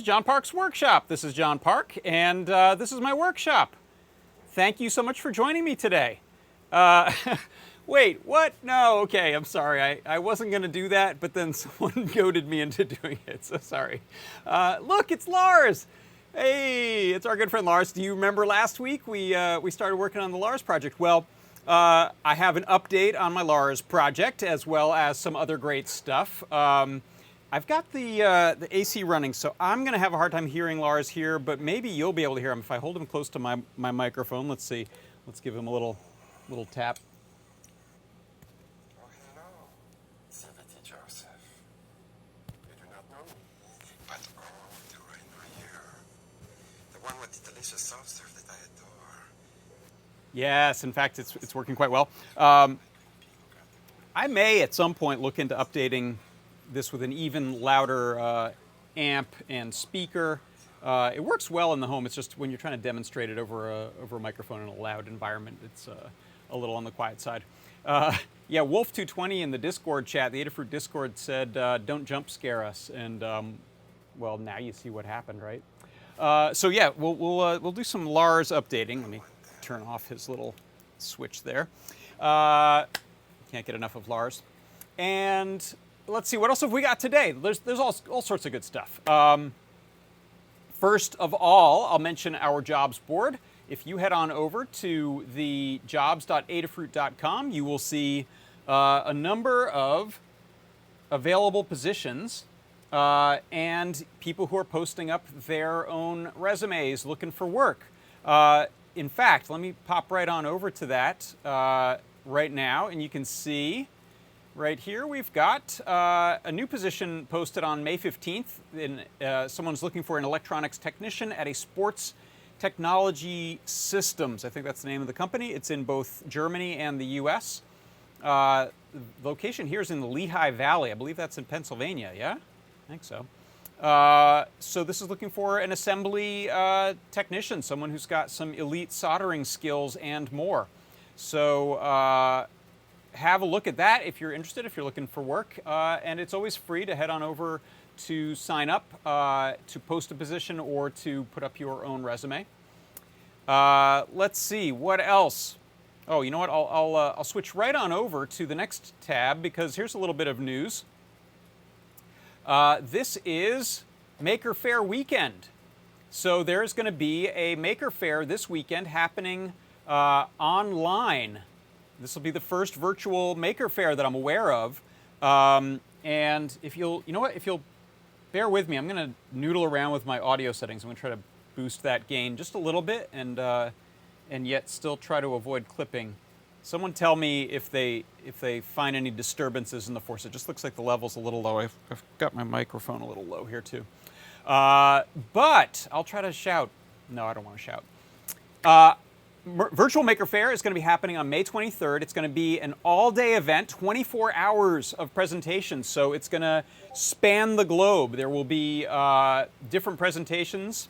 John Park's workshop. This is John Park, and this is my workshop. Thank you so much for joining me today. Wait, what? No, okay, I'm sorry. I wasn't going to do that, but then someone goaded me into doing it, so sorry. Look, it's Lars. Hey, it's our good friend Lars. Do you remember last week we started working on the Lars project? Well, I have an update on my Lars project, as well as some other great stuff. I've got the AC running, so I'm going to have a hard time hearing Lars here, but maybe you'll be able to hear him if I hold him close to my microphone. Let's see. Let's give him a little tap. Oh, hello, ItsyBitsy Joseph. You do not know me, but oh, do I know you? The one with the delicious soft serve that I adore. Yes, in fact, it's working quite well. I may at some point look into updating this with an even louder amp and speaker. It works well in the home. It's just when you're trying to demonstrate it over a microphone in a loud environment, it's a little on the quiet side. Yeah, Wolf220 in the Discord chat, the Adafruit Discord, said, "Don't jump scare us." And well, now you see what happened, right? So yeah, we'll do some Lars updating. Let me turn off his little switch there. Can't get enough of Lars. And let's see, what else have we got today? There's all sorts of good stuff. First of all, I'll mention our jobs board. If you head on over to the jobs.adafruit.com, you will see a number of available positions and people who are posting up their own resumes looking for work. In fact, let me pop right on over to that right now, and you can see right here, we've got a new position posted on May 15th. Someone's looking for an electronics technician at a sports technology systems. I think that's the name of the company. It's in both Germany and the US. The location here is in the Lehigh Valley. I believe that's in Pennsylvania, yeah? I think so. So this is looking for an assembly technician, someone who's got some elite soldering skills and more. So have a look at that if you're interested, if you're looking for work. And it's always free to head on over to sign up, to post a position, or to put up your own resume. Let's see, what else? Oh, you know what? I'll switch right on over to the next tab, because here's a little bit of news. This is Maker Faire weekend. So there's going to be a Maker Faire this weekend happening online. This will be the first virtual Maker Faire that I'm aware of. And if you'll bear with me, I'm going to noodle around with my audio settings. I'm going to try to boost that gain just a little bit, and yet still try to avoid clipping. Someone tell me if they find any disturbances in the force. It just looks like the level's a little low. I've got my microphone a little low here too. But I'll try to shout. No, I don't want to shout. Virtual Maker Faire is going to be happening on May 23rd. It's going to be an all-day event, 24 hours of presentations. So it's going to span the globe. There will be different presentations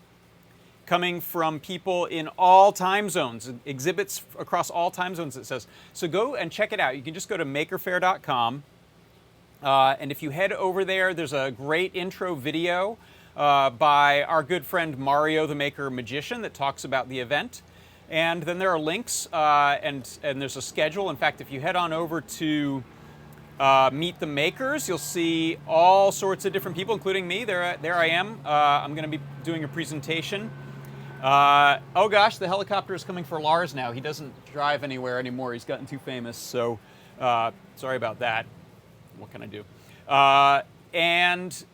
coming from people in all time zones, exhibits across all time zones, it says. So go and check it out. You can just go to makerfaire.com. And if you head over there, there's a great intro video by our good friend Mario the Maker Magician that talks about the event. And then there are links and there's a schedule. In fact, if you head on over to Meet the Makers, you'll see all sorts of different people, including me. There I am. I'm going to be doing a presentation. Oh gosh, the helicopter is coming for Lars now. He doesn't drive anywhere anymore. He's gotten too famous, so sorry about that. What can I do? And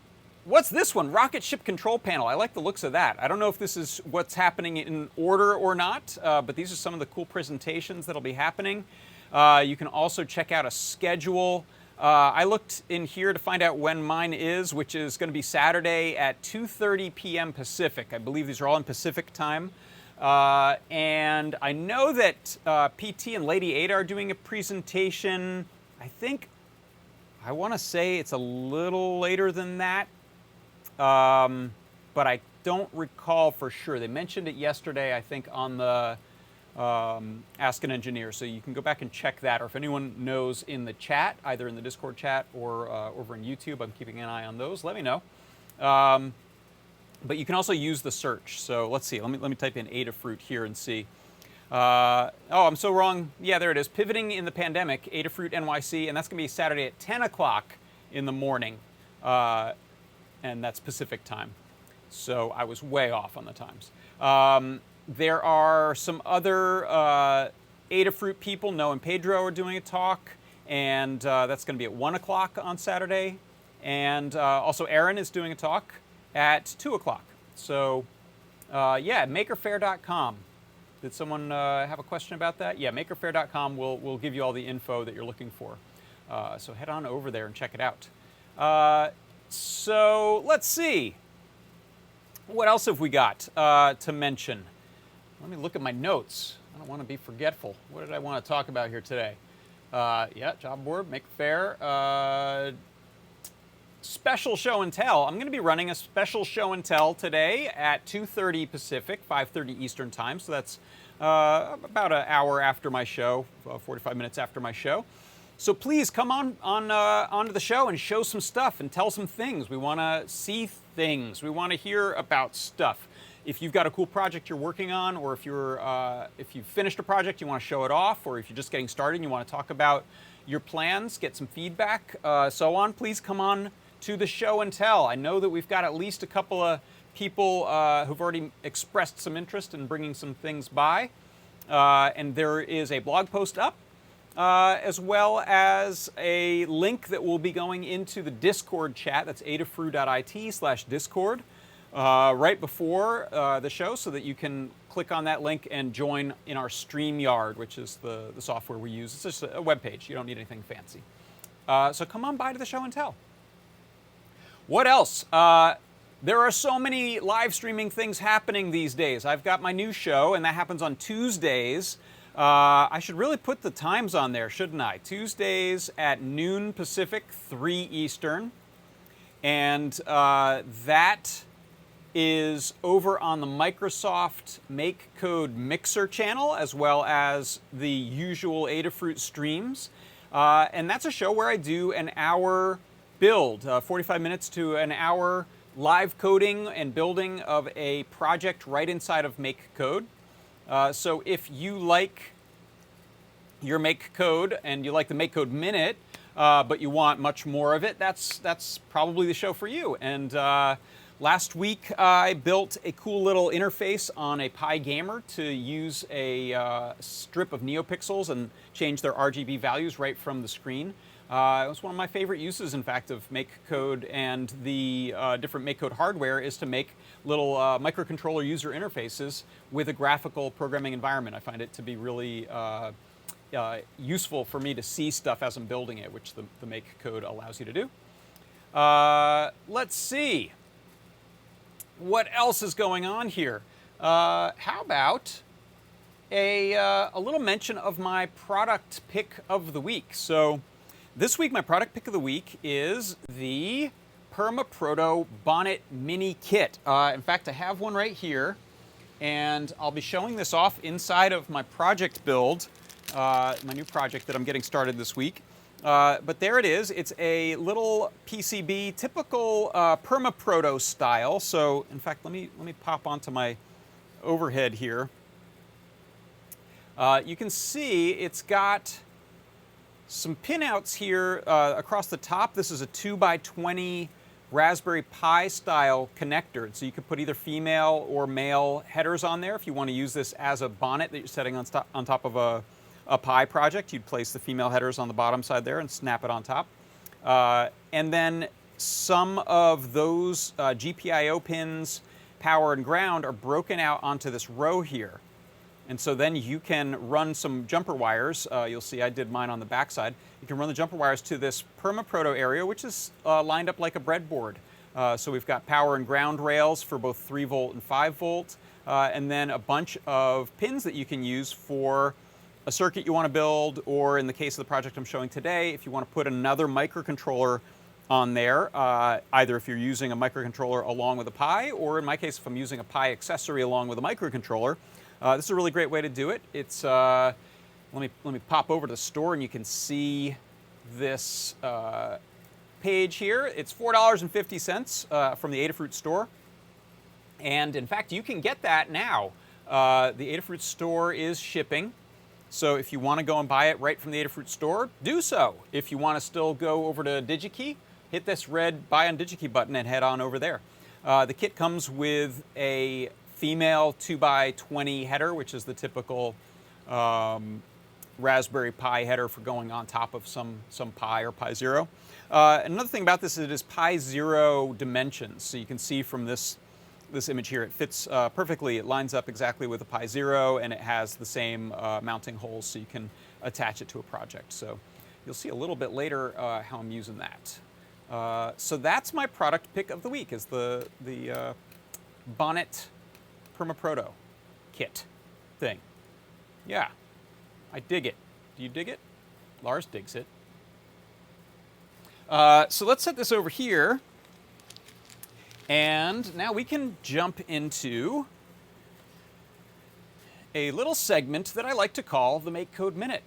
what's this one? Rocket ship control panel. I like the looks of that. I don't know if this is what's happening in order or not, but these are some of the cool presentations that'll be happening. You can also check out a schedule. I looked in here to find out when mine is, which is going to be Saturday at 2:30 p.m. Pacific. I believe these are all in Pacific time. And I know that PT and Lady Ada are doing a presentation. I want to say it's a little later than that, but I don't recall for sure. They mentioned it yesterday, I think, on the Ask an Engineer, so you can go back and check that, or if anyone knows in the chat, either in the Discord chat or over in YouTube, I'm keeping an eye on those, let me know. But you can also use the search. So let's see. Let me type in Adafruit here and see. Oh, I'm so wrong. Yeah, there it is. Pivoting in the Pandemic, Adafruit NYC, and that's going to be Saturday at 10 o'clock in the morning, and that's Pacific time. So I was way off on the times. There are some other Adafruit people. Noah and Pedro are doing a talk, and that's going to be at 1 o'clock on Saturday. And also Aaron is doing a talk at 2 o'clock. So yeah, makerfaire.com. Did someone have a question about that? Yeah, makerfaire.com will give you all the info that you're looking for. So head on over there and check it out. So let's see. What else have we got to mention? Let me look at my notes. I don't want to be forgetful. What did I want to talk about here today? Yeah, job board, Maker Faire. Special show and tell. I'm going to be running a special show and tell today at 2:30 Pacific, 5:30 Eastern time. So that's about an hour after my show, 45 minutes after my show. So please come onto the show and show some stuff and tell some things. We want to see things. We want to hear about stuff. If you've got a cool project you're working on, or if you've finished a project, you want to show it off, or if you're just getting started and you want to talk about your plans, get some feedback, so on, please come on to the show and tell. I know that we've got at least a couple of people who've already expressed some interest in bringing some things by, and there is a blog post up, as well as a link that will be going into the Discord chat. That's adafruit.it/Discord, right before the show, so that you can click on that link and join in our StreamYard, which is the software we use. It's just a web page. You don't need anything fancy. So come on by to the show and tell. What else? There are so many live streaming things happening these days. I've got my new show, and that happens on Tuesdays. I should really put the times on there, shouldn't I? Tuesdays at noon Pacific, 3 Eastern. And that is over on the Microsoft Make Code Mixer channel, as well as the usual Adafruit streams. And that's a show where I do an hour build, 45 minutes to an hour live coding and building of a project right inside of Make Code. So if you like your Make Code and you like the Make Code Minute, but you want much more of it, that's probably the show for you. And last week I built a cool little interface on a Pi Gamer to use a strip of NeoPixels and change their RGB values right from the screen. It was one of my favorite uses, in fact, of Make Code and the different Make Code hardware is to make little microcontroller user interfaces with a graphical programming environment. I find it to be really useful for me to see stuff as I'm building it, which the Make Code allows you to do. Let's see. What else is going on here? How about a little mention of my product pick of the week? So this week, my product pick of the week is the Permaproto Bonnet Mini Kit. In fact, I have one right here, and I'll be showing this off inside of my project build, my new project that I'm getting started this week. But there it is. It's a little PCB, typical Permaproto style. So, in fact, let me pop onto my overhead here. You can see it's got some pinouts here across the top. This is a 2x20 Raspberry Pi style connector. So you could put either female or male headers on there. If you want to use this as a bonnet that you're setting on top of a Pi project, you'd place the female headers on the bottom side there and snap it on top. And then some of those GPIO pins, power and ground, are broken out onto this row here. And so then you can run some jumper wires. You'll see I did mine on the back side. You can run the jumper wires to this Permaproto area, which is lined up like a breadboard. So we've got power and ground rails for both 3 volt and 5 volt, and then a bunch of pins that you can use for a circuit you want to build, or in the case of the project I'm showing today, if you want to put another microcontroller on there, either if you're using a microcontroller along with a Pi, or in my case, if I'm using a Pi accessory along with a microcontroller. This is a really great way to do it. It's let me pop over to the store and you can see this page here. It's $4.50 from the Adafruit store. And in fact, you can get that now. The Adafruit store is shipping. So if you want to go and buy it right from the Adafruit store, do so. If you want to still go over to DigiKey, hit this red Buy on DigiKey button and head on over there. The kit comes with a female 2x20 header, which is the typical Raspberry Pi header for going on top of some Pi or Pi Zero. Another thing about this is it is Pi Zero dimensions. So you can see from this image here, it fits perfectly. It lines up exactly with a Pi Zero, and it has the same mounting holes, so you can attach it to a project. So you'll see a little bit later how I'm using that. So that's my product pick of the week, is the Bonnet Permaproto kit thing. Yeah, I dig it. Do you dig it? Lars digs it. So let's set this over here. And now we can jump into a little segment that I like to call the Make Code Minute.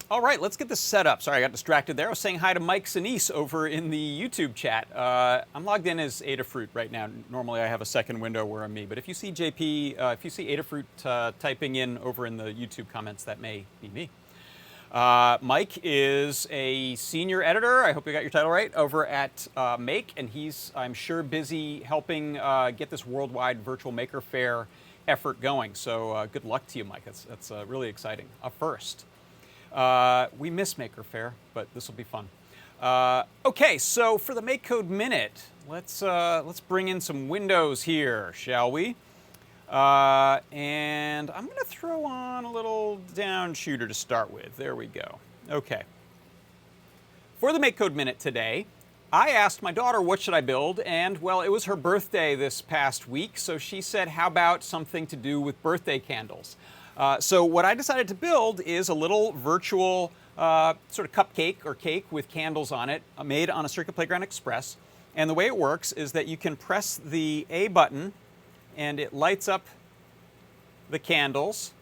All right, let's get this set up. Sorry, I got distracted there. I was saying hi to Mike Sinise over in the YouTube chat. I'm logged in as Adafruit right now. Normally I have a second window where I'm me, but if you see JP, if you see Adafruit typing in over in the YouTube comments, that may be me. Mike is a senior editor, I hope you got your title right, over at Make, and he's, I'm sure, busy helping get this worldwide virtual Maker Faire effort going. So good luck to you, Mike. That's really exciting. First. We miss Maker Faire, but this will be fun. Okay, so for the Make Code Minute, let's bring in some windows here, shall we? And I'm going to throw on a little down shooter to start with. There we go. Okay. For the Make Code Minute today, I asked my daughter what should I build, and well, it was her birthday this past week, so she said, how about something to do with birthday candles? So what I decided to build is a little virtual sort of cupcake or cake with candles on it, made on a Circuit Playground Express. And the way it works is that you can press the A button and it lights up the candles.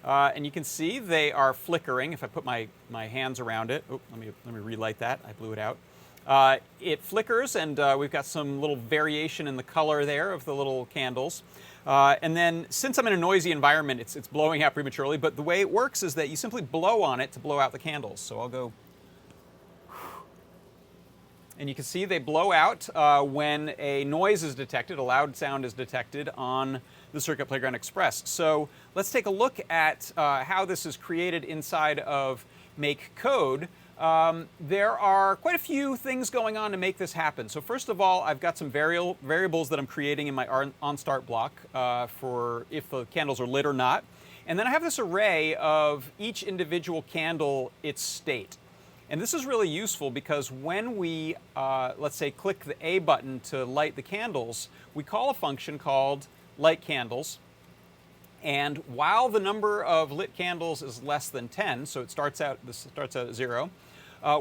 And you can see they are flickering. If I put my hands around it, oh, let me relight that. I blew it out. It flickers, and we've got some little variation in the color there of the little candles. And then, since I'm in a noisy environment, it's blowing out prematurely, but the way it works is that you simply blow on it to blow out the candles. So I'll go, and you can see they blow out when a noise is detected, a loud sound is detected on the Circuit Playground Express. So let's take a look at how this is created inside of Make Code. There are quite a few things going on to make this happen. So first of all, I've got some variables that I'm creating in my onStart block for if the candles are lit or not. And then I have this array of each individual candle, its state. And this is really useful because when we, let's say, click the A button to light the candles, we call a function called lightCandles. And while the number of lit candles is less than 10, so this starts out at 0,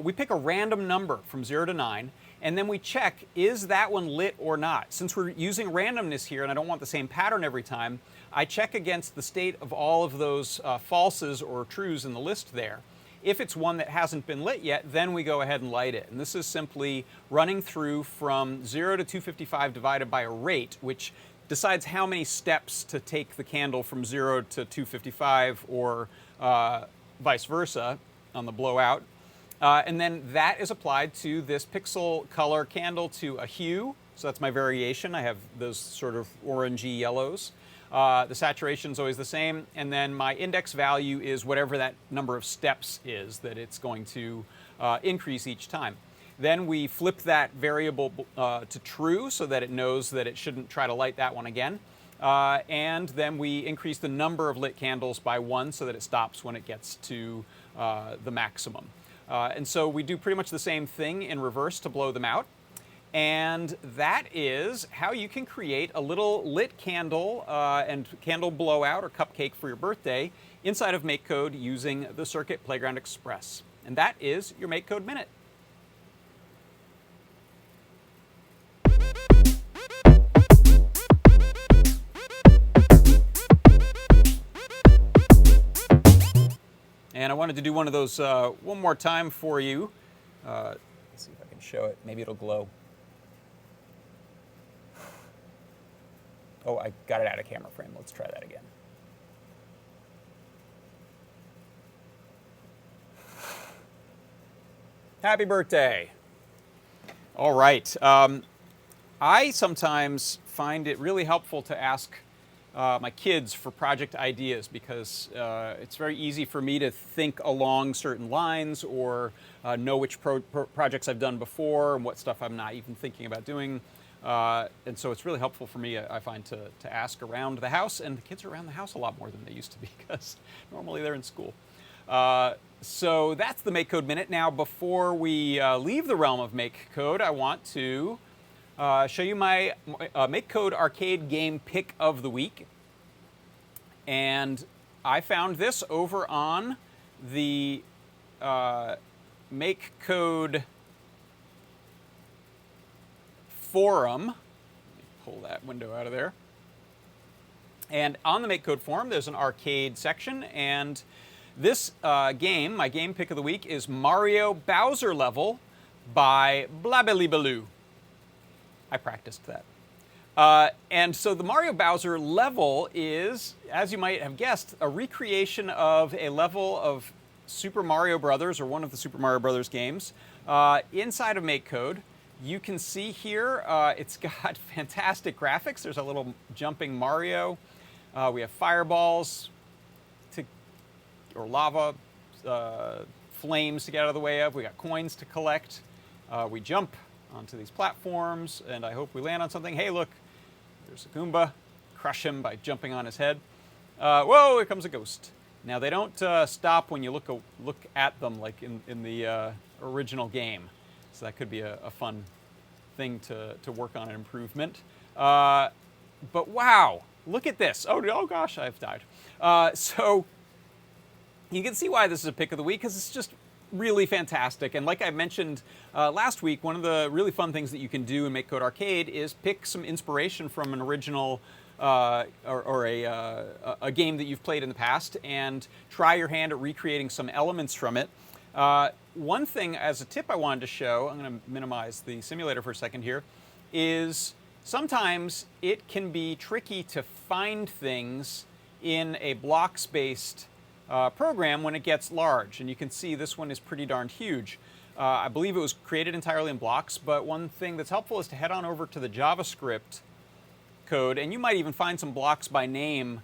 we pick a random number from 0 to 9, and then we check, is that one lit or not? Since we're using randomness here and I don't want the same pattern every time, I check against the state of all of those falses or trues in the list there. If it's one that hasn't been lit yet, then we go ahead and light it. And this is simply running through from 0 to 255 divided by a rate, which decides how many steps to take the candle from 0 to 255 or vice versa on the blowout. And then that is applied to this pixel color candle to a hue. So that's my variation. I have those sort of orangey yellows. The saturation is always the same. And then my index value is whatever that number of steps is that it's going to increase each time. Then we flip that variable to true so that it knows that it shouldn't try to light that one again. And then we increase the number of lit candles by 1 so that it stops when it gets to the maximum. And so we do pretty much the same thing in reverse to blow them out. And that is how you can create a little lit candle and candle blowout or cupcake for your birthday inside of MakeCode using the Circuit Playground Express. And that is your MakeCode Minute. And I wanted to do one of those one more time for you. Let's see if I can show it. Maybe it'll glow. Oh, I got it out of camera frame. Let's try that again. Happy birthday. All right. I sometimes find it really helpful to ask my kids for project ideas because it's very easy for me to think along certain lines or know which projects I've done before and what stuff I'm not even thinking about doing. And so it's really helpful for me, I find, to ask around the house. And the kids are around the house a lot more than they used to be because normally they're in school. So that's the MakeCode Minute. Now, before we leave the realm of MakeCode, I want to show you my MakeCode arcade game pick of the week. And I found this over on the MakeCode forum. Let me pull that window out of there. And on the MakeCode forum, there's an arcade section. And this game, my game pick of the week, is Mario Bowser Level by Blabelibaloo. I practiced that. And so the Mario Bowser level is, as you might have guessed, a recreation of a level of Super Mario Brothers, or one of the Super Mario Brothers games, inside of MakeCode. You can see here, it's got fantastic graphics. There's a little jumping Mario. We have fireballs or lava flames to get out of the way of. We got coins to collect. We jump onto these platforms, and I hope we land on something. Hey, look, there's a Goomba. Crush him by jumping on his head. Whoa, here comes a ghost. Now, they don't stop when you look at them like in the original game. So that could be a fun thing to work on an improvement. But wow, look at this. Oh gosh, I've died. So you can see why this is a pick of the week, because it's just really fantastic. And like I mentioned last week, one of the really fun things that you can do in MakeCode Arcade is pick some inspiration from an original or a game that you've played in the past and try your hand at recreating some elements from it. One thing as a tip I wanted to show, I'm going to minimize the simulator for a second here, is sometimes it can be tricky to find things in a blocks-based program when it gets large. And you can see this one is pretty darn huge. I believe it was created entirely in blocks, but one thing that's helpful is to head on over to the JavaScript code, and you might even find some blocks by name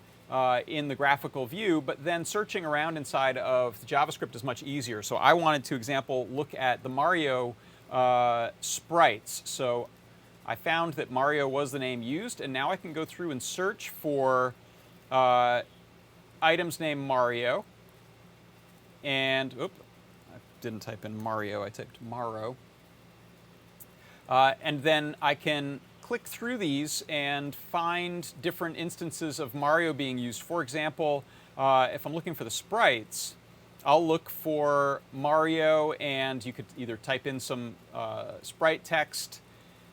in the graphical view, but then searching around inside of the JavaScript is much easier. So I wanted to, example, look at the Mario sprites. So I found that Mario was the name used, and now I can go through and search for items named Mario. And, I didn't type in Mario, I typed Maro. And then I can click through these and find different instances of Mario being used. For example, if I'm looking for the sprites, I'll look for Mario, and you could either type in some sprite text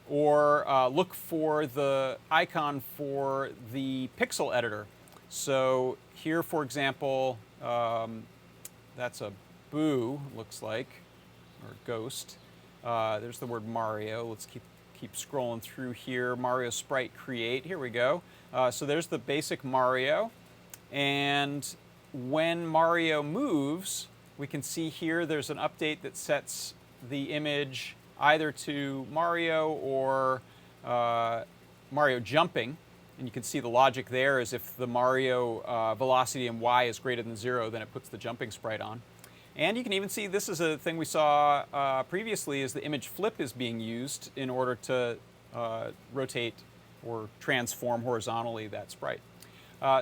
or look for the icon for the pixel editor. So here, for example, that's a Boo, looks like, or ghost. There's the word Mario. Let's keep scrolling through here. Mario sprite create. Here we go. So there's the basic Mario. And when Mario moves, we can see here there's an update that sets the image either to Mario or Mario jumping. And you can see the logic there is if the Mario velocity in Y is greater than 0, then it puts the jumping sprite on. And you can even see this is a thing we saw previously, is the image flip is being used in order to rotate or transform horizontally that sprite.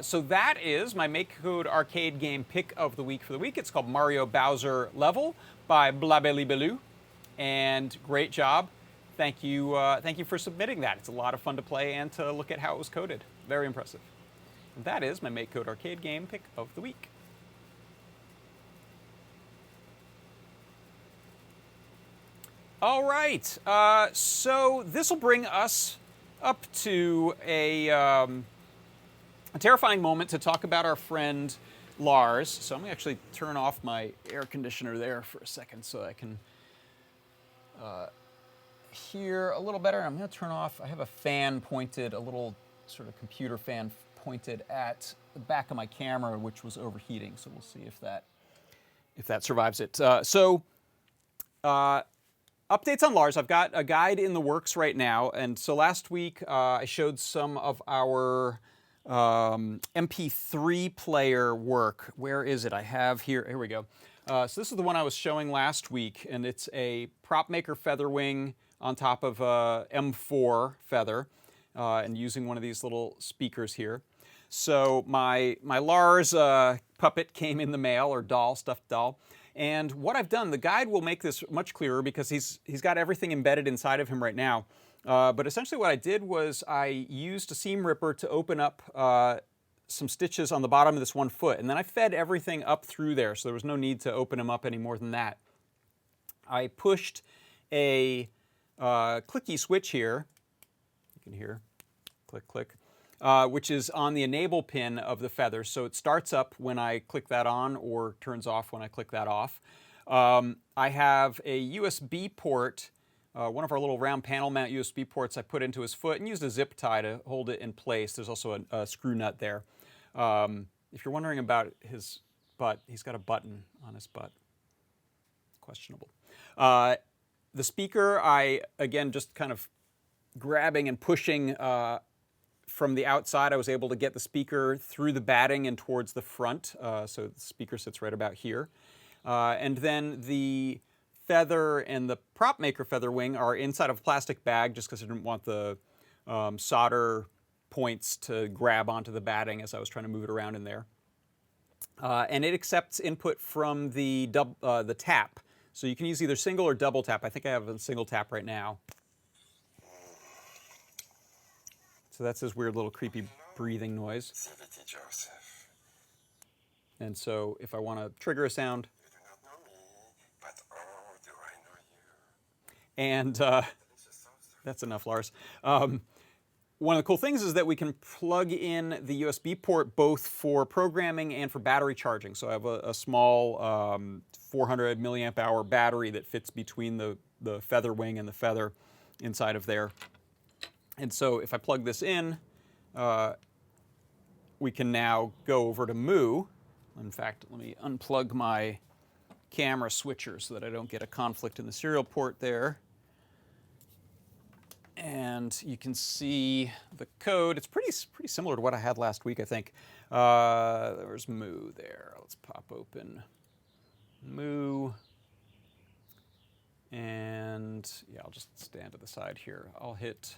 So that is my MakeCode Arcade game pick of the week for the week. It's called Mario Bowser Level by Blabelibaloo. And great job. Thank you for submitting that. It's a lot of fun to play and to look at how it was coded. Very impressive. And that is my MakeCode Arcade game pick of the week. All right. So this will bring us up to a terrifying moment to talk about our friend Lars. So I'm going to actually turn off my air conditioner there for a second so I can hear a little better. I'm going to turn off, I have a fan pointed, a little sort of computer fan pointed at the back of my camera, which was overheating. So we'll see if that survives it. Updates on Lars. I've got a guide in the works right now. And so last week I showed some of our MP3 player work. Where is it? I have here we go. So this is the one I was showing last week, and it's a prop maker feather wing on top of a M4 feather, and using one of these little speakers here. So my Lars puppet came in the mail, or doll, stuffed doll. And what I've done, the guide will make this much clearer because he's got everything embedded inside of him right now. But essentially what I did was I used a seam ripper to open up some stitches on the bottom of this one foot. And then I fed everything up through there, so there was no need to open them up any more than that. I pushed a clicky switch here. You can hear, click, click. Which is on the enable pin of the feather. So it starts up when I click that on or turns off when I click that off. I have a USB port, one of our little round panel mount USB ports I put into his foot and used a zip tie to hold it in place. There's also a screw nut there. If you're wondering about his butt, he's got a button on his butt. Questionable. The speaker, I, again, just kind of grabbing and pushing from the outside, I was able to get the speaker through the batting and towards the front, so the speaker sits right about here. And then the feather and the prop maker feather wing are inside of a plastic bag just because I didn't want the solder points to grab onto the batting as I was trying to move it around in there. And it accepts input from the tap. So you can use either single or double tap. I think I have a single tap right now. So that's his weird little creepy breathing noise. ItsyBitsy Joseph. And so if I want to trigger a sound. You do not know me, but oh, do I know you. And that's enough, Lars. One of the cool things is that we can plug in the USB port both for programming and for battery charging. So I have a small 400 milliamp hour battery that fits between the feather wing and the feather inside of there. And so if I plug this in, we can now go over to Moo. In fact, let me unplug my camera switcher so that I don't get a conflict in the serial port there. And you can see the code. It's pretty similar to what I had last week, I think. There's Moo there. Let's pop open Moo. And yeah, I'll just stand to the side here. I'll hit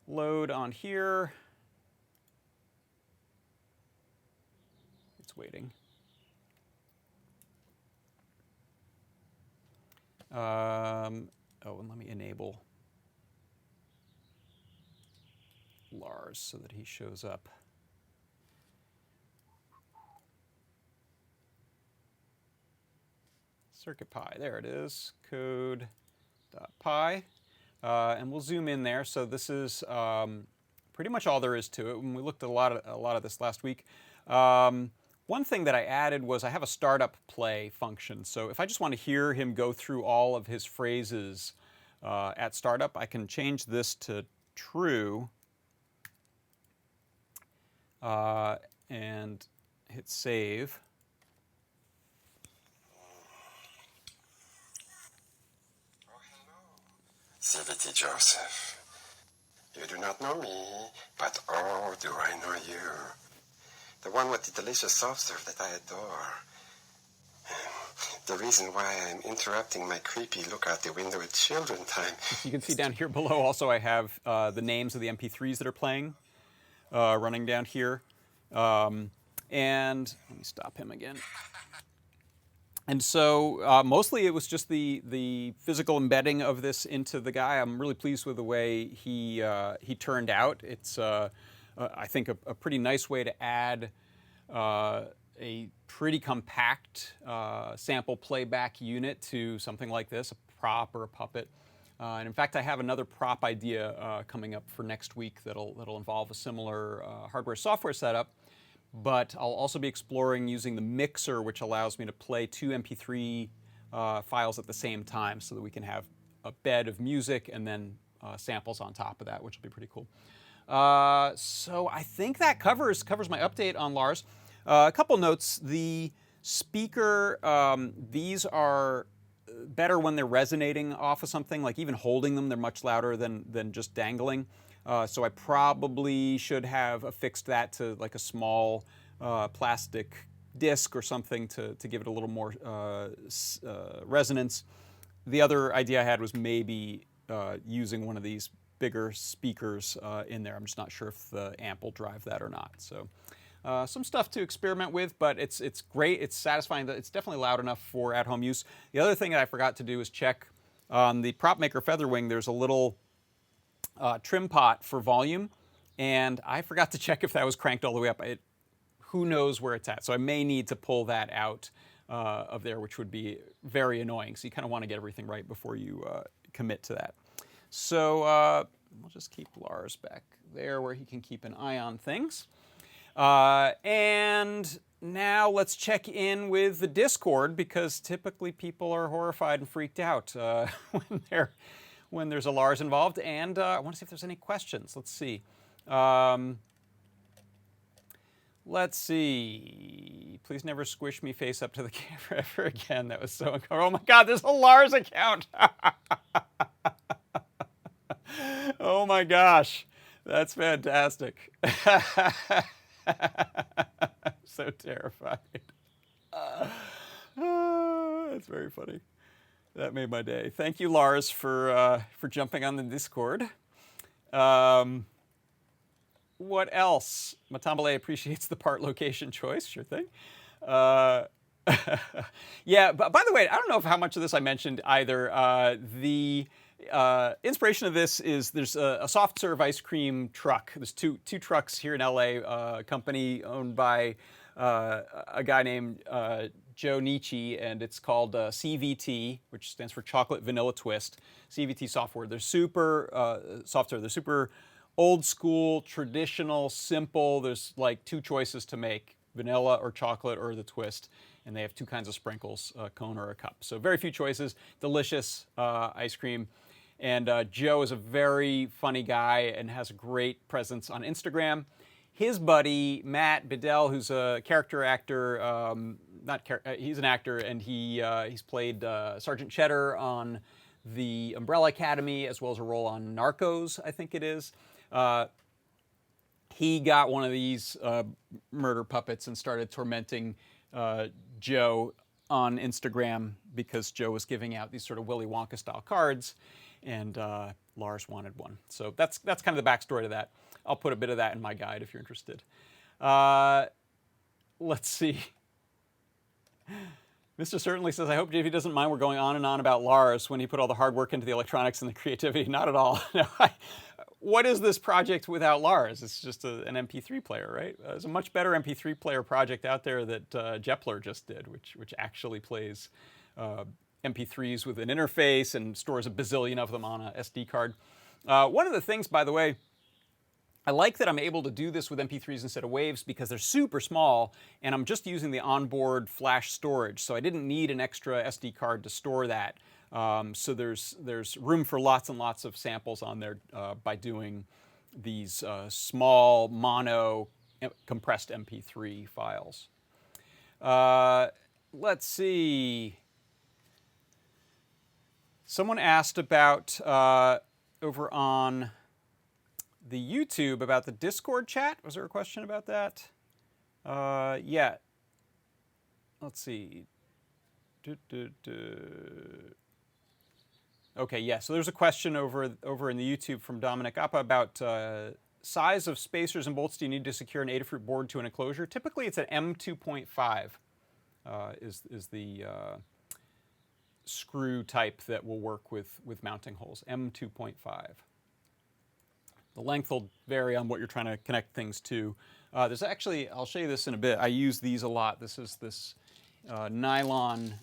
load on here. It's waiting. And let me enable Lars so that he shows up. CircuitPy, there it is, code.py. And we'll zoom in there. So this is pretty much all there is to it. When we looked at a lot of this last week. One thing that I added was I have a startup play function. So if I just want to hear him go through all of his phrases at startup, I can change this to true and hit save. ItsyBitsy Joseph. You do not know me, but oh, do I know you. The one with the delicious soft serve that I adore. The reason why I'm interrupting my creepy look out the window at children time. You can see down here below also I have the names of the MP3s that are playing, running down here. And let me stop him again. And so mostly it was just the physical embedding of this into the guy. I'm really pleased with the way he turned out. It's I think a pretty nice way to add a pretty compact sample playback unit to something like this, prop or a puppet. And in fact, I have another prop idea coming up for next week that'll involve a similar hardware-software setup. But I'll also be exploring using the mixer, which allows me to play 2 MP3 files at the same time, so that we can have a bed of music and then samples on top of that, which will be pretty cool. So I think that covers my update on Lars. A couple notes. The speaker, these are better when they're resonating off of something, like even holding them, they're much louder than just dangling. So I probably should have affixed that to like a small plastic disc or something to give it a little more resonance. The other idea I had was maybe using one of these bigger speakers in there. I'm just not sure if the amp will drive that or not. So some stuff to experiment with, but it's great. It's satisfying. It's definitely loud enough for at-home use. The other thing that I forgot to do is check on the Prop Maker Featherwing. There's a little trim pot for volume, and I forgot to check if that was cranked all the way up. Who knows where it's at? So I may need to pull that out of there, which would be very annoying. So you kind of want to get everything right before you commit to that. So we'll just keep Lars back there where he can keep an eye on things. And now let's check in with the Discord, because typically people are horrified and freaked out when there's a Lars involved. And I want to see if there's any questions. Let's see. Let's see. Please never squish me face up to the camera ever again. That was so uncomfortable. Oh my God, there's a Lars account. Oh my gosh, that's fantastic. So terrified. That's very funny. That made my day. Thank you, Lars, for jumping on the Discord. What else? Matambale appreciates the part location choice. Sure thing. Yeah, but by the way, I don't know how much of this I mentioned either. The inspiration of this is there's a soft serve ice cream truck. There's two trucks here in LA, a company owned by a guy named Joe Nietzsche, and it's called CVT, which stands for Chocolate Vanilla Twist. CVT software. They're super software. They're super old school, traditional, simple. There's like 2 choices to make: vanilla or chocolate or the twist. And they have 2 kinds of sprinkles, a cone or a cup. So very few choices. Delicious ice cream. And Joe is a very funny guy and has a great presence on Instagram. His buddy, Matt Bedell, who's a character actor, he's an actor, and he's played Sergeant Cheddar on the Umbrella Academy, as well as a role on Narcos, I think it is. He got one of these murder puppets and started tormenting Joe on Instagram because Joe was giving out these sort of Willy Wonka style cards, and Lars wanted one. So that's kind of the backstory to that. I'll put a bit of that in my guide if you're interested. Let's see. Mr. Certainly says, I hope JV doesn't mind we're going on and on about Lars when he put all the hard work into the electronics and the creativity. Not at all. No, what is this project without Lars? It's just an MP3 player, right? There's a much better MP3 player project out there that Jepler just did, which actually plays MP3s with an interface and stores a bazillion of them on a SD card. One of the things, by the way, I like that I'm able to do this with MP3s instead of waves because they're super small, and I'm just using the onboard flash storage, so I didn't need an extra SD card to store that. So there's room for lots and lots of samples on there by doing these small mono compressed MP3 files. Let's see. Someone asked about over on the YouTube about the Discord chat. Was there a question about that? Yeah. Let's see. Okay, yeah. So there's a question over in the YouTube from Dominic Appa about size of spacers and bolts do you need to secure an Adafruit board to an enclosure? Typically, it's an M2.5 is the screw type that will work with mounting holes. M2.5. The length will vary on what you're trying to connect things to. There's actually, I'll show you this in a bit. I use these a lot. This is this nylon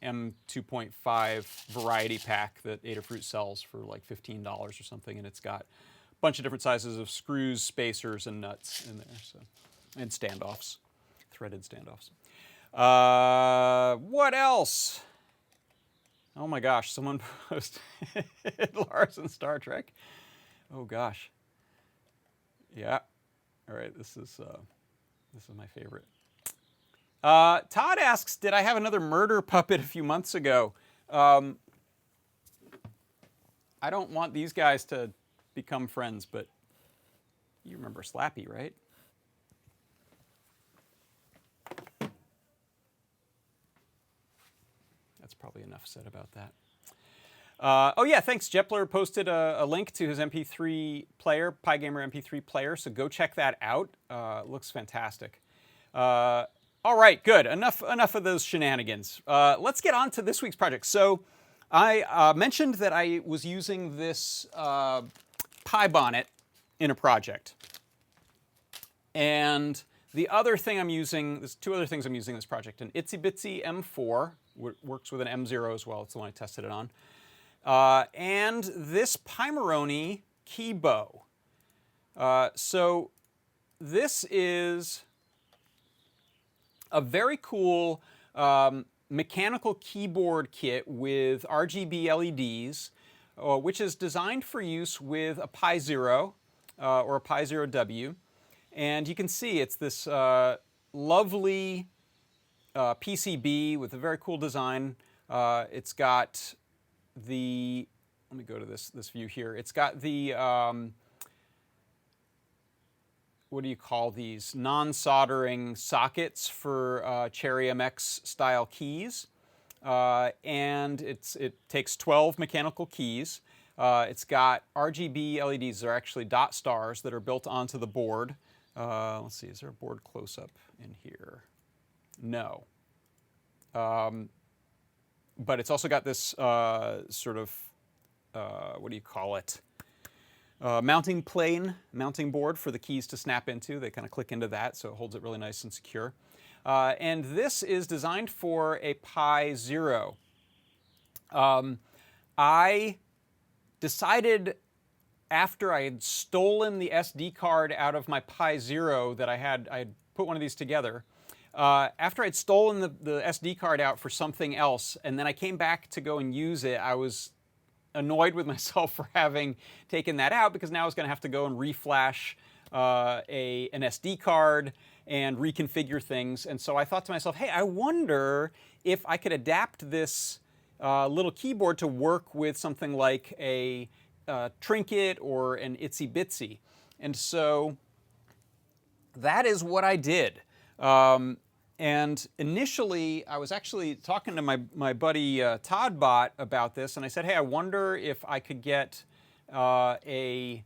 M2.5 variety pack that Adafruit sells for like $15 or something, and it's got a bunch of different sizes of screws, spacers, and nuts in there, so, and standoffs, threaded standoffs. What else? Oh my gosh, someone posted Lars in Star Trek. Oh gosh. Yeah. All right, this is my favorite. Todd asks, did I have another murder puppet a few months ago? I don't want these guys to become friends, but you remember Slappy, right? That's probably enough said about that. Oh yeah, thanks. Jepler posted a link to his MP3 player, PyGamer MP3 player, so go check that out. It looks fantastic. All right, good. Enough of those shenanigans. Let's get on to this week's project. So I mentioned that I was using this Pi bonnet in a project. And the other thing I'm using, there's two other things I'm using in this project. An ItsyBitsy M4, works with an M0 as well. It's the one I tested it on. And this Pomeroni key bow. So this is a very cool mechanical keyboard kit with RGB LEDs, which is designed for use with a Pi Zero or a Pi Zero W. And you can see it's this lovely PCB with a very cool design. It's got the, let me go to this view here. It's got the, what do you call these? Non-soldering sockets for Cherry MX style keys. And it takes 12 mechanical keys. It's got RGB LEDs. They're actually dot stars that are built onto the board. Let's see, is there a board close-up in here? No. But it's also got this sort of, what do you call it? Mounting plane, mounting board for the keys to snap into. They kind of click into that, so it holds it really nice and secure. And this is designed for a Pi Zero. I decided after I had stolen the SD card out of my Pi Zero that I had put one of these together. After I'd stolen the SD card out for something else, and then I came back to go and use it, I was annoyed with myself for having taken that out, because now I was going to have to go and reflash an SD card and reconfigure things. And so I thought to myself, hey, I wonder if I could adapt this little keyboard to work with something like a Trinket or an ItsyBitsy. And so that is what I did. And initially, I was actually talking to my buddy Todd Bot about this, and I said, hey, I wonder if I could get a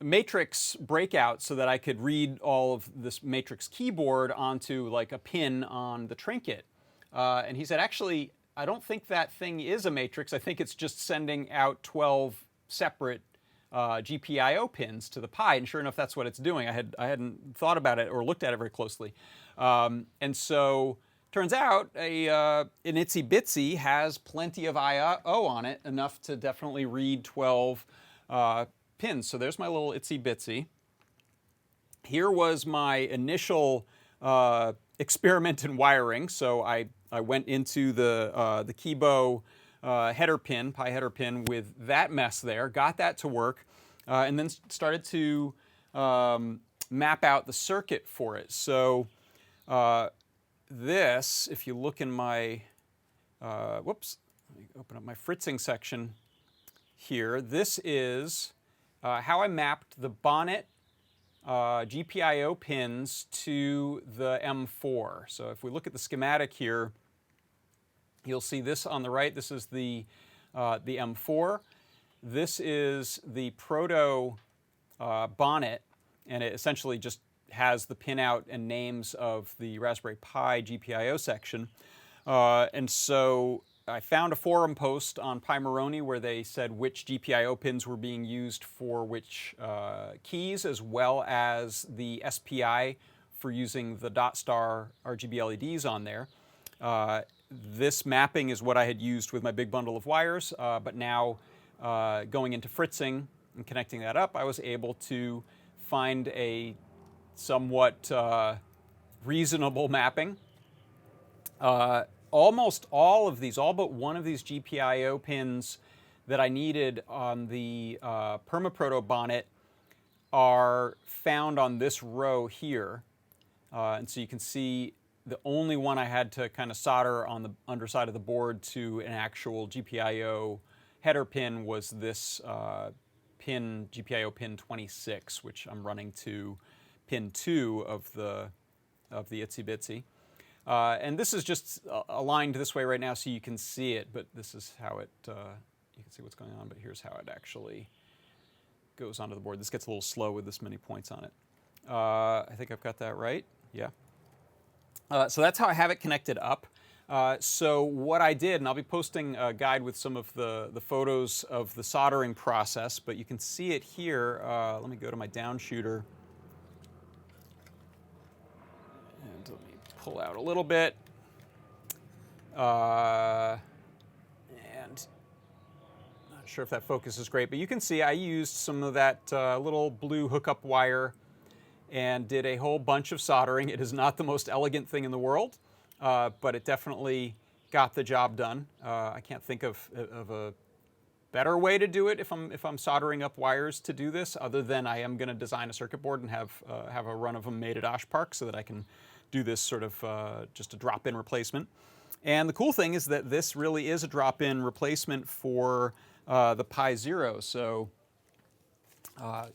matrix breakout so that I could read all of this matrix keyboard onto like a pin on the Trinket. And he said, actually, I don't think that thing is a matrix. I think it's just sending out 12 separate GPIO pins to the Pi, and sure enough, that's what it's doing. I hadn't thought about it or looked at it very closely, and so turns out an ItsyBitsy has plenty of I/O on it, enough to definitely read 12 pins. So there's my little ItsyBitsy. Here was my initial experiment in wiring. So I went into the Keybow header pin, Pi header pin, with that mess there, got that to work, and then started to map out the circuit for it. So this, if you look in my, whoops, let me open up my fritzing section here. This is how I mapped the bonnet GPIO pins to the M4. So if we look at the schematic here, you'll see this on the right. This is the M4. This is the proto bonnet, and it essentially just has the pinout and names of the Raspberry Pi GPIO section. And so I found a forum post on Pomeroni where they said which GPIO pins were being used for which keys, as well as the SPI for using the dot star RGB LEDs on there. This mapping is what I had used with my big bundle of wires, but now going into fritzing and connecting that up, I was able to find a somewhat reasonable mapping. Almost all of these, all but one of these GPIO pins that I needed on the permaproto bonnet are found on this row here. And so you can see the only one I had to kind of solder on the underside of the board to an actual GPIO header pin was this pin, GPIO pin 26, which I'm running to pin 2 of the ItsyBitsy. And this is just aligned this way right now so you can see it, but this is how it, you can see what's going on, but here's how it actually goes onto the board. This gets a little slow with this many points on it. I think I've got that right, yeah. So that's how I have it connected up. So what I did, and I'll be posting a guide with some of the photos of the soldering process, but you can see it here. Let me go to my down shooter. And let me pull out a little bit. And not sure if that focus is great, but you can see I used some of that little blue hookup wire and did a whole bunch of soldering. It is not the most elegant thing in the world, but it definitely got the job done. I can't think of a better way to do it if I'm soldering up wires to do this, other than I am going to design a circuit board and have a run of them made at Osh Park so that I can do this sort of just a drop-in replacement. And the cool thing is that this really is a drop-in replacement for the Pi Zero. So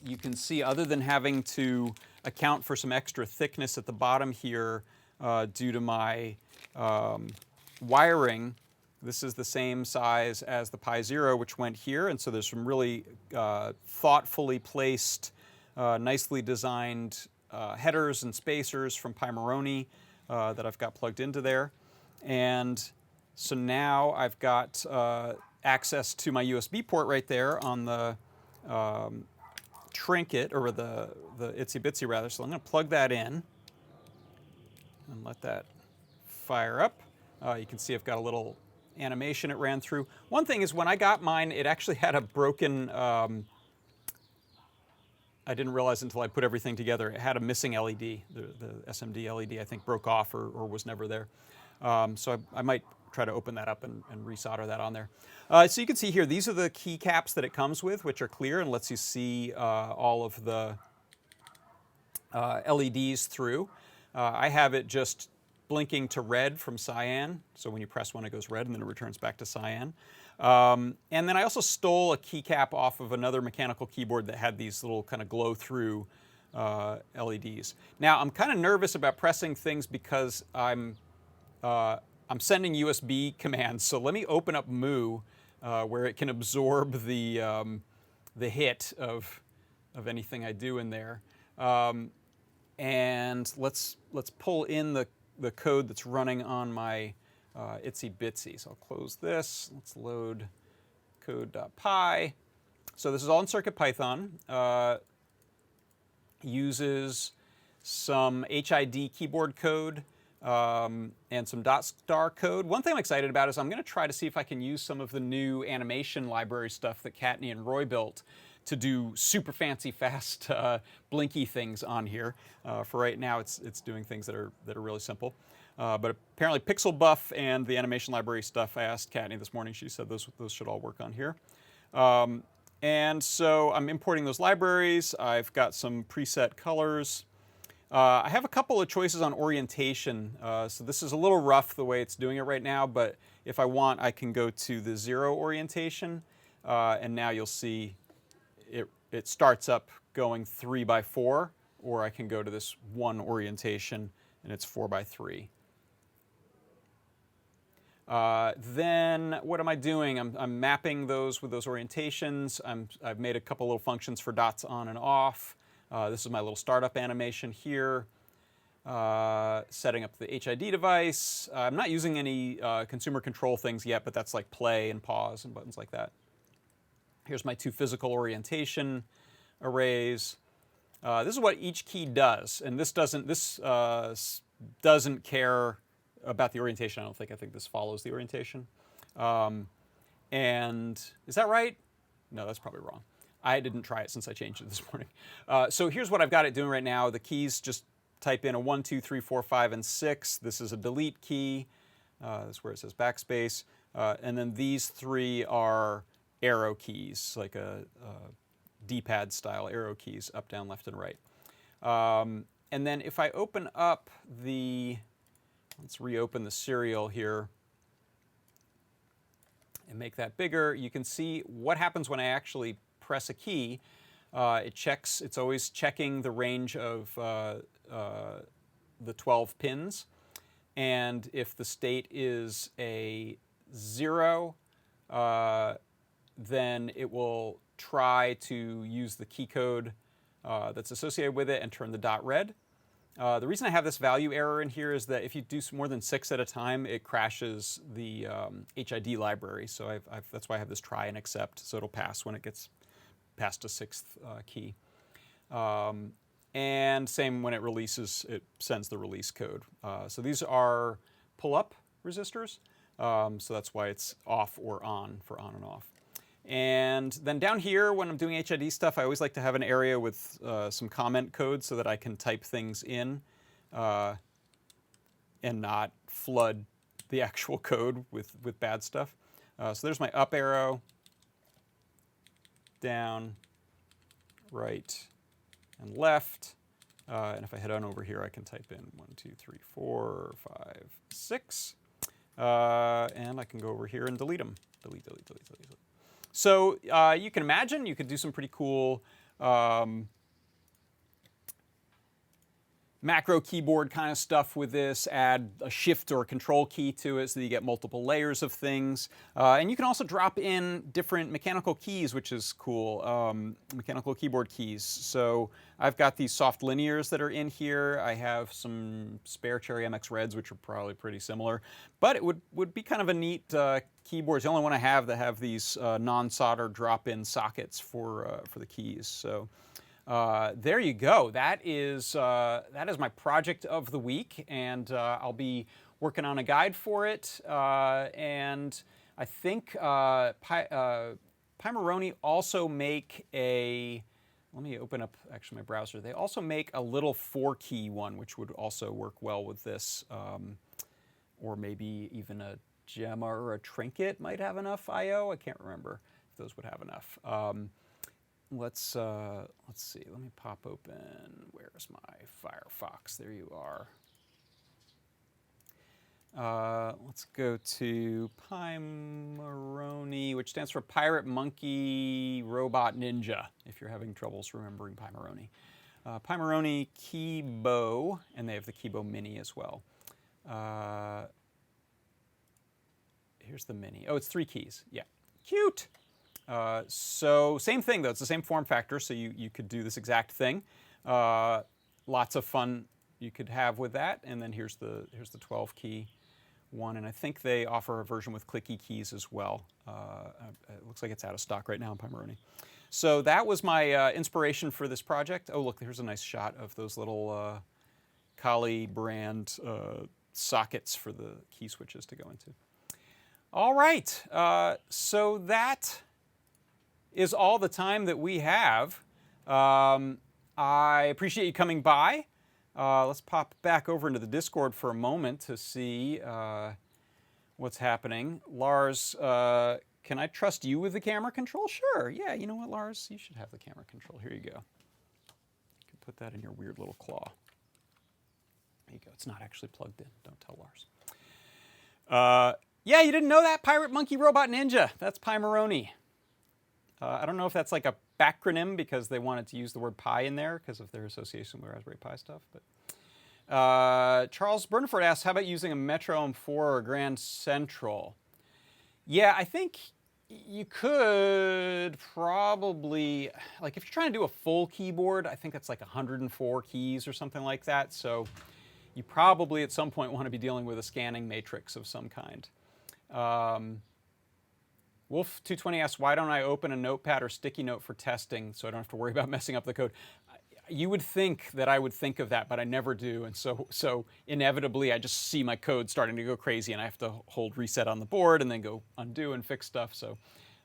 you can see, other than having to account for some extra thickness at the bottom here due to my wiring, this is the same size as the Pi Zero, which went here. And so there's some really thoughtfully placed, nicely designed headers and spacers from Pimeroni that I've got plugged into there. And so now I've got access to my USB port right there on the trinket, or the ItsyBitsy rather. So I'm going to plug that in and let that fire up. You can see I've got a little animation it ran through. One thing is, when I got mine, it actually had a broken, I didn't realize until I put everything together, it had a missing LED. The SMD LED, I think, broke off or was never there. So I might try to open that up and resolder that on there. So you can see here, these are the keycaps that it comes with, which are clear and lets you see all of the LEDs through. I have it just blinking to red from cyan, so when you press one it goes red and then it returns back to cyan. And then I also stole a keycap off of another mechanical keyboard that had these little kind of glow-through LEDs. Now I'm kind of nervous about pressing things because I'm sending USB commands, so let me open up Moo, where it can absorb the hit of anything I do in there. And let's pull in the code that's running on my ItsyBitsy. So I'll close this. Let's load code.py. So this is all in CircuitPython. Uses some HID keyboard code and some dot star code. One thing I'm excited about is I'm going to try to see if I can use some of the new animation library stuff that Kattni and Roy built to do super fancy, fast, blinky things on here. For right now, it's doing things that are really simple. But apparently Pixel Buff and the animation library stuff, I asked Kattni this morning, she said those should all work on here. And so I'm importing those libraries. I've got some preset colors. I have a couple of choices on orientation. So this is a little rough the way it's doing it right now, but if I want, I can go to the 0 orientation, and now you'll see it starts up going 3x4, or I can go to this 1 orientation and it's 4x3. Then what am I doing? I'm mapping those with those orientations. I've made a couple little functions for dots on and off. This is my little startup animation here. Setting up the HID device. I'm not using any consumer control things yet, but that's like play and pause and buttons like that. Here's my 2 physical orientation arrays. This is what each key does, and this doesn't care about the orientation. I don't think. I think this follows the orientation. And is that right? No, that's probably wrong. I didn't try it since I changed it this morning. So here's what I've got it doing right now. The keys, just type in a 1, 2, 3, 4, 5, and 6. This is a delete key. That's where it says backspace. And then these 3 are arrow keys, like a D-pad style arrow keys, up, down, left, and right. And then if I open up let's reopen the serial here and make that bigger, you can see what happens when I actually press a key. It's always checking the range of the 12 pins. And if the state is a 0, then it will try to use the key code that's associated with it and turn the dot red. The reason I have this value error in here is that if you do more than 6 at a time, it crashes the HID library. So that's why I have this try and accept, so it'll pass when it gets past a 6th key. And same when it releases, it sends the release code. So these are pull-up resistors. So that's why it's off or on for on and off. And then down here, when I'm doing HID stuff, I always like to have an area with some comment code so that I can type things in and not flood the actual code with bad stuff. So there's my up arrow, down, right, and left. And if I head on over here, I can type in 1, 2, 3, 4, 5, 6. And I can go over here and delete them. Delete, delete, delete, delete, delete. So you can imagine you could do some pretty cool macro keyboard kind of stuff with this, add a shift or a control key to it so that you get multiple layers of things. And you can also drop in different mechanical keys, which is cool, mechanical keyboard keys. So I've got these soft linears that are in here. I have some spare Cherry MX Reds, which are probably pretty similar. But it would be kind of a neat keyboard. It's the only one I have that have these non-solder drop-in sockets for the keys. So there you go. That is my project of the week, and I'll be working on a guide for it. And I think Pymaroni also make a. Let me open up actually my browser. They also make a little 4-key one, which would also work well with this, or maybe even a Gemma or a Trinket might have enough I/O. I can't remember if those would have enough. Let's see. Let me pop open. Where's my Firefox? There you are. Let's go to Pymaroni, which stands for Pirate Monkey Robot Ninja, if you're having troubles remembering Pymaroni. Pymaroni Keybow, and they have the Keybow Mini as well. Here's the Mini. Oh, it's 3 keys. Yeah, cute. So same thing though, it's the same form factor, so you could do this exact thing. Lots of fun you could have with that, and then here's the 12-key one, and I think they offer a version with clicky keys as well. It looks like it's out of stock right now in Pymaroni. So that was my inspiration for this project. Oh look, here's a nice shot of those little Kali brand sockets for the key switches to go into. All right, so that is all the time that we have. I appreciate you coming by. Let's pop back over into the Discord for a moment to see what's happening. Lars, can I trust you with the camera control? Sure. Yeah, you know what, Lars? You should have the camera control. Here you go. You can put that in your weird little claw. There you go. It's not actually plugged in. Don't tell Lars. Yeah, you didn't know that? Pirate Monkey Robot Ninja. That's Pymaroni. I don't know if that's like a backronym because they wanted to use the word Pi in there because of their association with Raspberry Pi stuff. But Charles Burnford asks, how about using a Metro M4 or a Grand Central? Yeah, I think you could probably, like if you're trying to do a full keyboard, I think that's like 104 keys or something like that. So you probably at some point want to be dealing with a scanning matrix of some kind. Wolf220 asks, why don't I open a notepad or sticky note for testing so I don't have to worry about messing up the code? you would think that I would think of that, but I never do. And so inevitably, I just see my code starting to go crazy, and I have to hold reset on the board and then go undo and fix stuff. So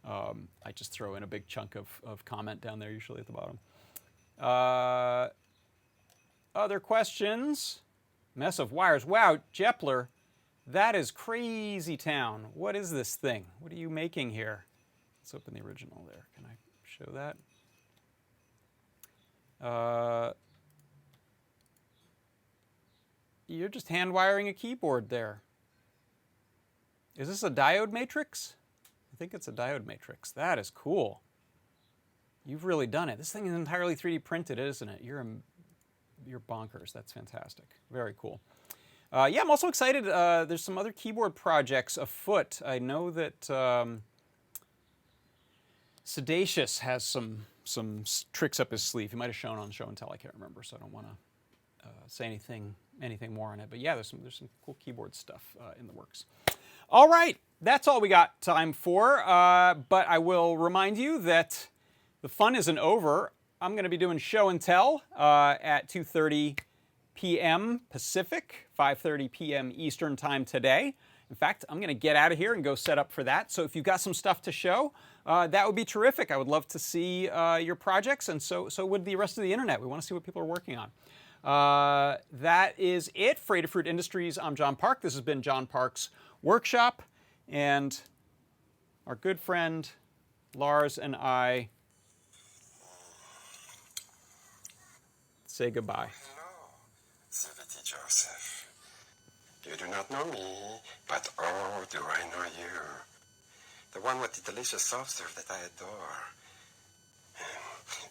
I just throw in a big chunk of comment down there, usually at the bottom. Other questions? Mess of wires. Wow, Jepler, that is crazy town. What is this thing? What are you making here? Let's open the original there. Can I show that? You're just hand wiring a keyboard there. Is this a diode matrix? I think it's a diode matrix. That is cool. You've really done it. This thing is entirely 3D printed, isn't it? You're bonkers. That's fantastic. Very cool. Yeah, I'm also excited. There's some other keyboard projects afoot. I know that Sedacious has some tricks up his sleeve. He might have shown on Show and Tell. I can't remember, so I don't want to say anything more on it. But yeah, there's some cool keyboard stuff in the works. All right, that's all we got time for. But I will remind you that the fun isn't over. I'm going to be doing Show and Tell at 2:30 p.m. Pacific, 5:30 p.m. Eastern Time today. In fact, I'm going to get out of here and go set up for that. So if you've got some stuff to show, that would be terrific. I would love to see your projects, and so would the rest of the internet. We want to see what people are working on. That is it for Adafruit Industries. I'm John Park. This has been John Park's Workshop, and our good friend Lars and I say goodbye. Hello, ItsyBitsy Joseph. You do not know me, but oh, do I know you. The one with the delicious soft serve that I adore.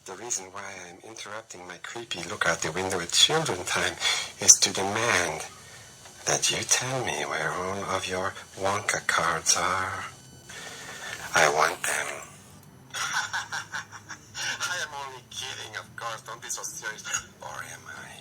The reason why I'm interrupting my creepy look out the window at children time is to demand that you tell me where all of your Wonka cards are. I want them. I am only kidding, of course. Don't be so serious. Or am I?